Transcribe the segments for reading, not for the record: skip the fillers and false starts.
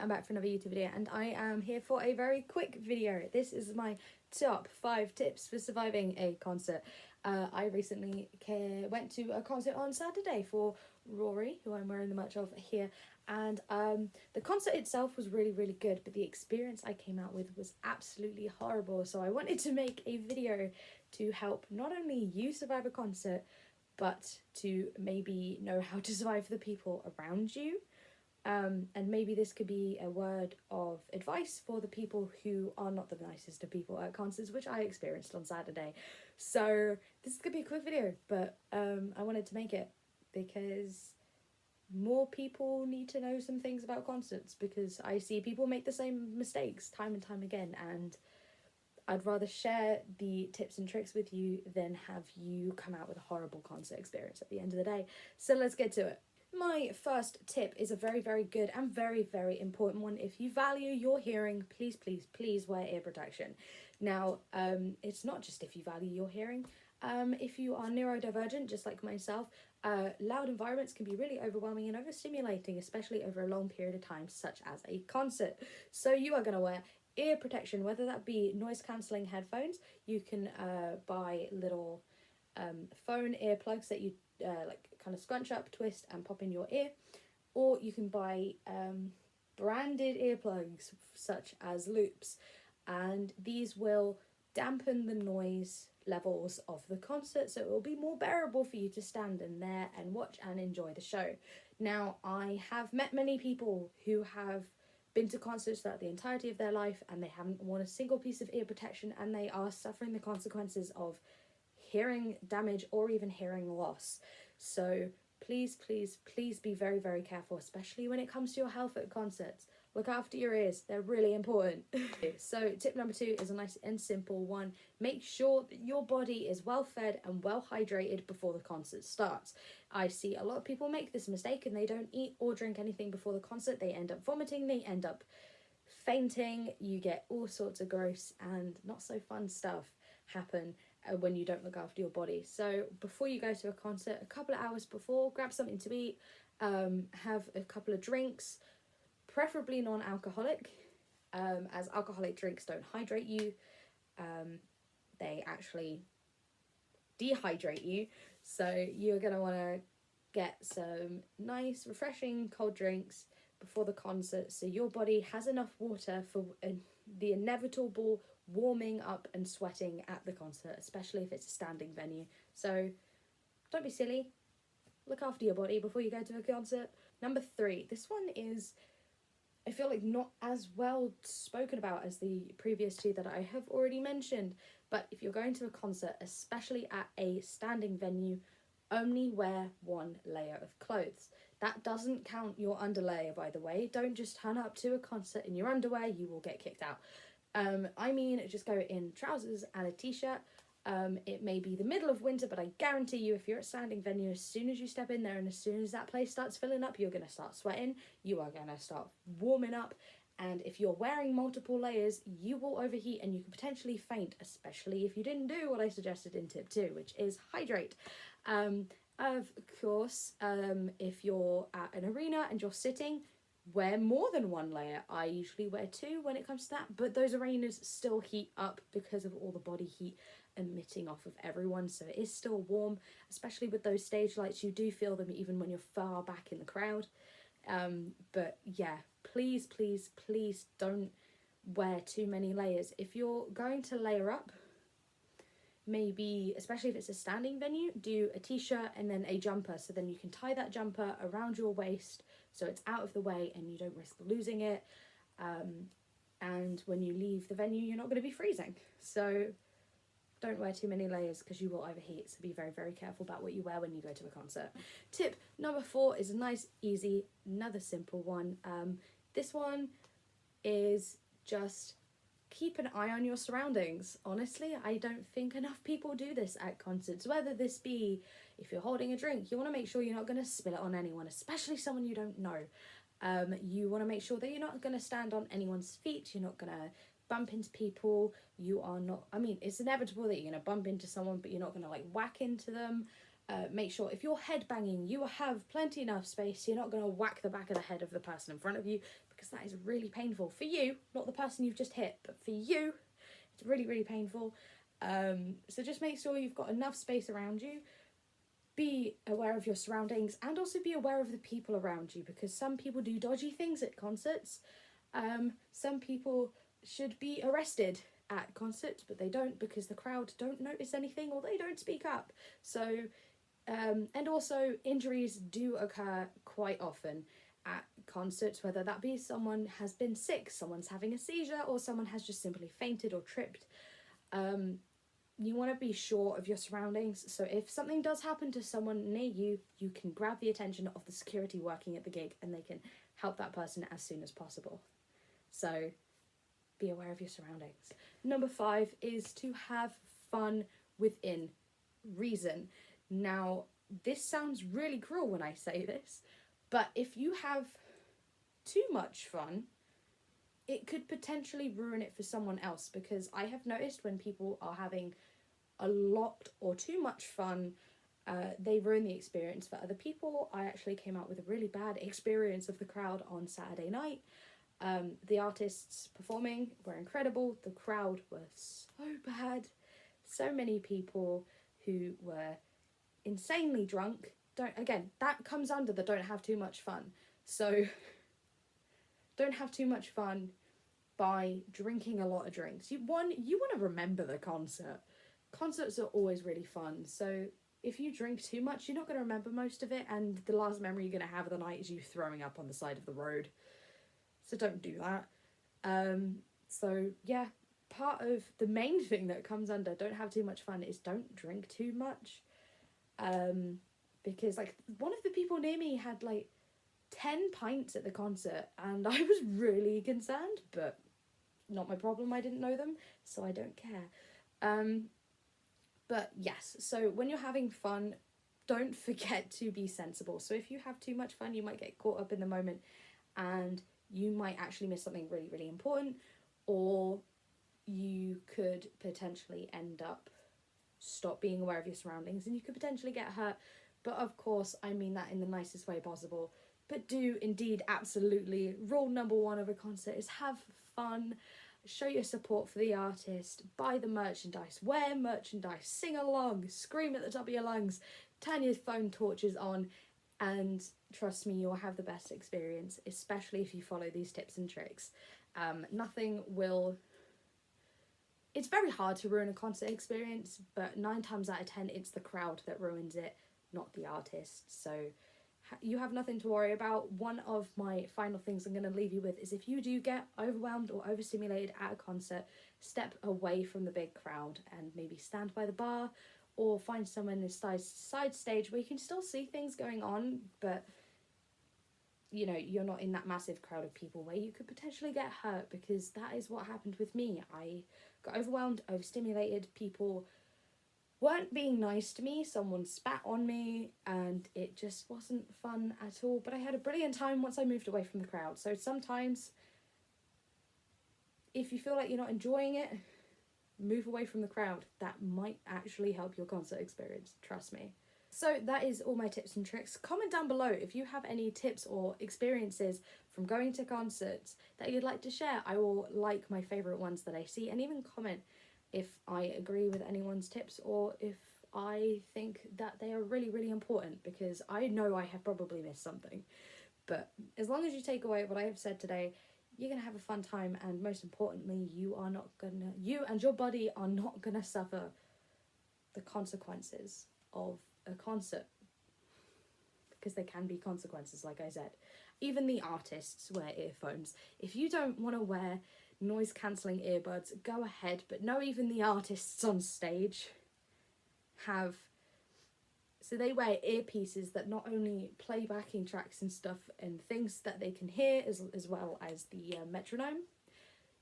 I'm back for another YouTube video, and I am here for a very quick video. This is my top 5 tips for surviving a concert. I recently went to a concert on Saturday for Rory, who I'm wearing the merch of here, and the concert itself was really good, but the experience I came out with was absolutely horrible. So I wanted to make a video to help not only you survive a concert, but to maybe know how to survive the people around you. And maybe this could be a word of advice for the people who are not the nicest of people at concerts, which I experienced on Saturday. So this is going to be a quick video, but I wanted to make it because more people need to know some things about concerts, because I see people make the same mistakes time and time again, and I'd rather share the tips and tricks with you than have you come out with a horrible concert experience at the end of the day. So let's get to it. My first tip is a very good and very important one. If you value your hearing, please wear ear protection. Now, it's not just if you value your hearing. If you are neurodivergent, just like myself, loud environments can be really overwhelming and overstimulating, especially over a long period of time, such as a concert. So you are going to wear ear protection, whether that be noise cancelling headphones. You can buy little phone earplugs that you like kind of scrunch up, twist and pop in your ear, or you can buy branded earplugs such as Loops, and these will dampen the noise levels of the concert, so it will be more bearable for you to stand in there and watch and enjoy the show. Now, I have met many people who have been to concerts throughout the entirety of their life and they haven't worn a single piece of ear protection, and they are suffering the consequences of hearing damage or even hearing loss. So please be very careful, especially when it comes to your health at concerts. Look after your ears, they're really important. So tip number 2 is a nice and simple one. Make sure that your body is well fed and well hydrated before the concert starts. I see a lot of people make this mistake and they don't eat or drink anything before the concert. They end up vomiting, they end up fainting, you get all sorts of gross and not so fun stuff happen when you don't look after your body. So before you go to a concert, a couple of hours before, grab something to eat, have a couple of drinks, preferably non-alcoholic, as alcoholic drinks don't hydrate you. They actually dehydrate you. So you're going to want to get some nice refreshing cold drinks before the concert, so your body has enough water for the inevitable warming up and sweating at the concert, especially if it's a standing venue. So don't be silly, look after your body before you go to a concert. Number 3, this one is, I feel like, not as well spoken about as the previous 2 that I have already mentioned, but if you're going to a concert, especially at a standing venue, only wear one layer of clothes. That doesn't count your underlayer, by the way. Don't just turn up to a concert in your underwear, you will get kicked out. I mean, just go in trousers and a t-shirt. It may be the middle of winter, but I guarantee you, if you're at a standing venue, as soon as you step in there and as soon as that place starts filling up, you're going to start sweating, you are going to start warming up, and if you're wearing multiple layers, you will overheat and you can potentially faint, especially if you didn't do what I suggested in tip 2, which is hydrate. Of course, if you're at an arena and you're sitting, wear more than one layer. I usually wear 2 when it comes to that, but those arenas still heat up because of all the body heat emitting off of everyone, so it is still warm, especially with those stage lights. You do feel them even when you're far back in the crowd. But yeah, please don't wear too many layers. If you're going to layer up, maybe, especially if it's a standing venue, do a t-shirt and then a jumper, so then you can tie that jumper around your waist so it's out of the way and you don't risk losing it, and when you leave the venue you're not going to be freezing. So don't wear too many layers because you will overheat, so be very careful about what you wear when you go to a concert. Tip number 4 is a nice, easy, another simple one. This one is just keep an eye on your surroundings. Honestly, I don't think enough people do this at concerts, whether this be if you're holding a drink, you want to make sure you're not going to spill it on anyone, especially someone you don't know. You want to make sure that you're not going to stand on anyone's feet, you're not going to bump into people, you are not, I mean, it's inevitable that you're going to bump into someone, but you're not going to like whack into them. Make sure if you're headbanging, you have plenty enough space, you're not going to whack the back of the head of the person in front of you, because that is really painful for you, not the person you've just hit, but for you, it's really, really painful. So just make sure you've got enough space around you. Be aware of your surroundings and also be aware of the people around you, because some people do dodgy things at concerts. Some people should be arrested at concerts, but they don't, because the crowd don't notice anything or they don't speak up. So, and also injuries do occur quite often at concerts, whether that be someone has been sick, someone's having a seizure, or someone has just simply fainted or tripped. You want to be sure of your surroundings, so if something does happen to someone near you, you can grab the attention of the security working at the gig and they can help that person as soon as possible. So be aware of your surroundings. Number 5 is to have fun within reason. Now, this sounds really cruel when I say this, but if you have too much fun, it could potentially ruin it for someone else, because I have noticed when people are having a lot or too much fun, they ruin the experience for other people. I actually came out with a really bad experience of the crowd on Saturday night. The artists performing were incredible. The crowd was so bad. So many people who were insanely drunk. That comes under the don't have too much fun. So don't have too much fun by drinking a lot of drinks. You want to remember the concert. Concerts are always really fun. So if you drink too much, you're not going to remember most of it, and the last memory you're going to have of the night is you throwing up on the side of the road. So don't do that. So yeah, part of the main thing that comes under don't have too much fun is don't drink too much. Because like one of the people near me had like 10 pints at the concert, and I was really concerned, but not my problem. I didn't know them, so I don't care. But yes, so when you're having fun, don't forget to be sensible. So if you have too much fun, you might get caught up in the moment and you might actually miss something really, really important, or you could potentially end up stop being aware of your surroundings and you could potentially get hurt. But of course, I mean that in the nicest way possible. But do indeed, absolutely, rule number 1 of a concert is have fun, show your support for the artist, buy the merchandise, wear merchandise, sing along, scream at the top of your lungs, turn your phone torches on, and trust me, you'll have the best experience, especially if you follow these tips and tricks. It's very hard to ruin a concert experience, but 9 times out of 10, it's the crowd that ruins it, not the artist. So you have nothing to worry about. One of my final things I'm going to leave you with is if you do get overwhelmed or overstimulated at a concert, step away from the big crowd and maybe stand by the bar or find someone in the side stage where you can still see things going on, but you know, you're not in that massive crowd of people where you could potentially get hurt, because that is what happened with me. I got overwhelmed, overstimulated, people weren't being nice to me, someone spat on me, and it just wasn't fun at all. But I had a brilliant time once I moved away from the crowd. So sometimes, if you feel like you're not enjoying it, move away from the crowd. That might actually help your concert experience, trust me. So that is all my tips and tricks. Comment down below if you have any tips or experiences from going to concerts that you'd like to share. I will like my favourite ones that I see, and even comment if I agree with anyone's tips or if I think that they are really, really important, because I know I have probably missed something. But as long as you take away what I have said today, you're going to have a fun time, and most importantly, you and your body are not going to suffer the consequences of a concert, because there can be consequences, like I said. Even the artists wear earphones. If you don't want to wear noise cancelling earbuds, go ahead, but no, even the artists on stage they wear earpieces that not only play backing tracks and stuff and things that they can hear as well as the metronome,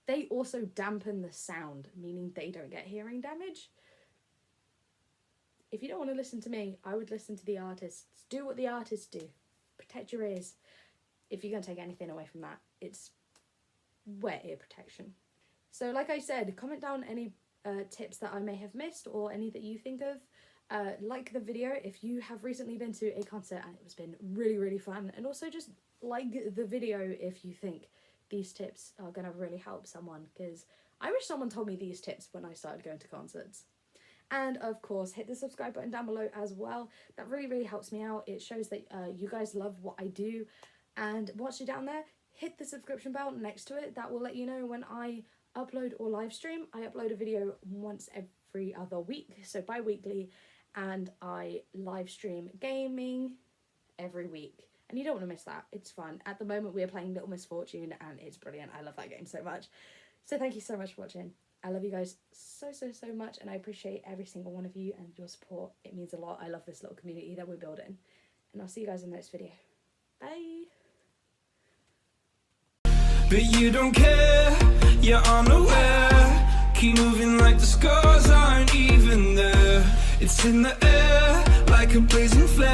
they also dampen the sound, meaning they don't get hearing damage. If you don't want to listen to me, I would listen to the artists. Do what the artists do. Protect your ears. If you're going to take anything away from that, it's wear ear protection. So like I said, comment down any tips that I may have missed or any that you think of. Like the video if you have recently been to a concert and it has been really, really fun. And also just like the video if you think these tips are going to really help someone, because I wish someone told me these tips when I started going to concerts. And of course, hit the subscribe button down below as well. That really, really helps me out. It shows that you guys love what I do. And once you're down there, hit the subscription bell next to it. That will let you know when I upload or live stream. I upload a video once every other week, so bi-weekly, and I live stream gaming every week. And you don't want to miss that. It's fun. At the moment, we're playing Little Miss Fortune, and it's brilliant. I love that game so much. So thank you so much for watching. I love you guys so, so, so much, and I appreciate every single one of you and your support. It means a lot. I love this little community that we're building. And I'll see you guys in the next video. Bye! But you don't care, you're unaware. Keep moving like the scars aren't even there. It's in the air, like a blazing flare.